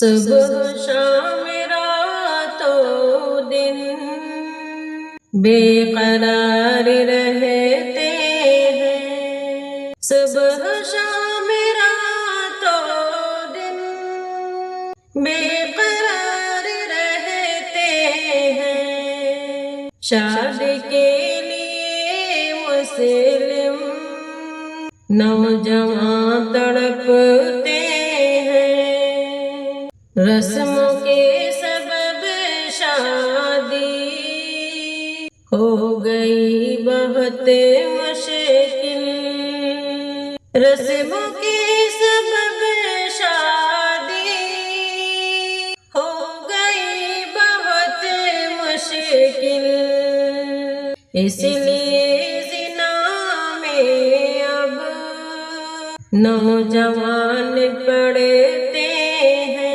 صبح شام راتوں دن بے قرار رہتے ہیں، صبح شام راتوں دن بے قرار رہتے ہیں، شادی کے لیے مسلم نوجوان تڑپتے ہیں، رسموں کے سبب شادی ہو گئی بہت مشکل، رسموں کے سبب شادی ہو گئی بہت مشکل، اس لیے زنا میں اب نوجوان پڑھتے ہیں،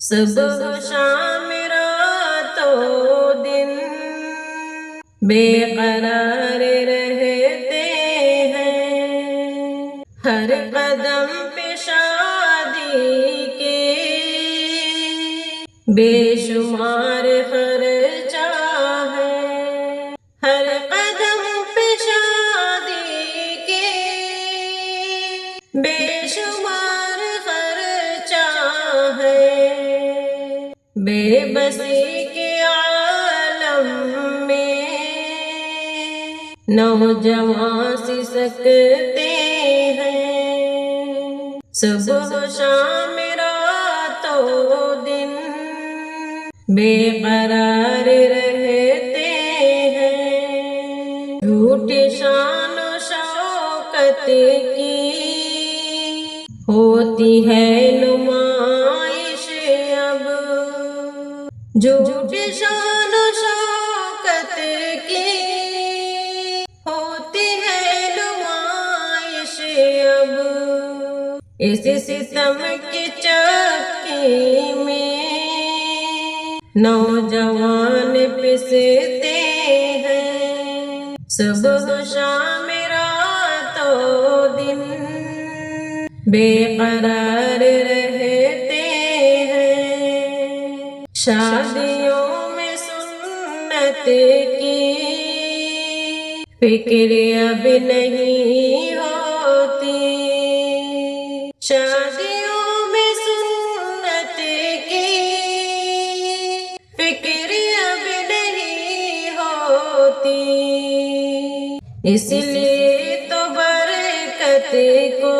صبح شام راتوں دن بے قرار رہتے ہیں، ہر قدم پہ شادی کے بے شمار خرچہ ہے، ہر قدم پہ شادی کے بے شمار خرچہ ہے، بے بسی کے عالم میں نوجوان سسکتے ہیں، صبح شام راتوں دن بے قرار رہتے ہیں، جھوٹی شان و شوکت کی ہوتی ہے نمائش اب، جھوٹی شان و شوکت کی ہوتی ہے نمائش اب، اس ستم کی چکی میں نوجوان پستے ہیں، صبح شام راتوں دن بے قرار رہتے ہیں، شادیوں میں سنت کی فکر اب نہیں ہوتی، شادیوں میں سنت کی فکر اب نہیں ہوتی، اس لیے تو برکت کو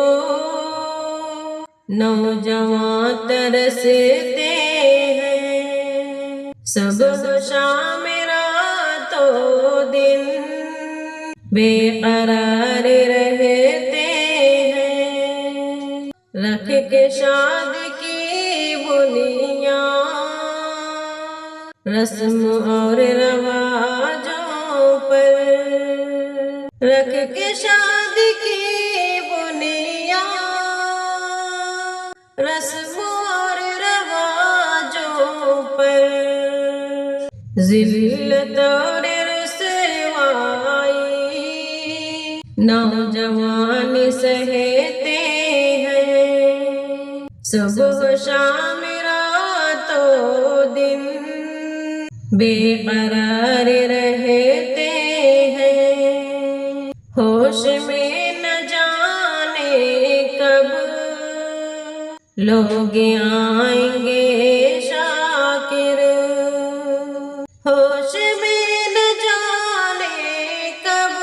نوجوان ترستے ہیں، صبح شام راتوں دن بے قرار رہتے ہیں، رکھ کے شادی کی بنیاد رسم اور رواجوں پر، رکھ کے شادی کی بنیاد رسم اور رواجوں پر، ذلت اور رسوائی نوجوان سہتے ہیں، صبح شام راتوں دن بے قرار رہتے ہیں، ہوش میں نہ جانے کب لوگ آئیں گے شاکر، ہوش میں نہ جانے کب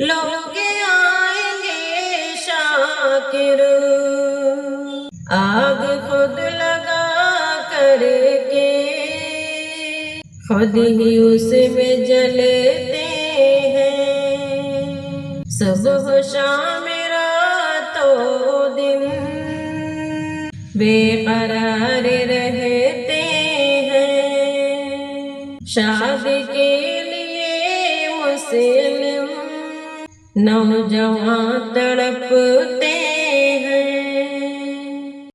لوگ آئیں گے شاکر، آگ خود لگا کر کے خود ہی اس میں جلتے ہیں، صبح شام راتوں دن بے قرار رہتے ہیں، شادی کے لیے مسلم نوجوان تڑپتے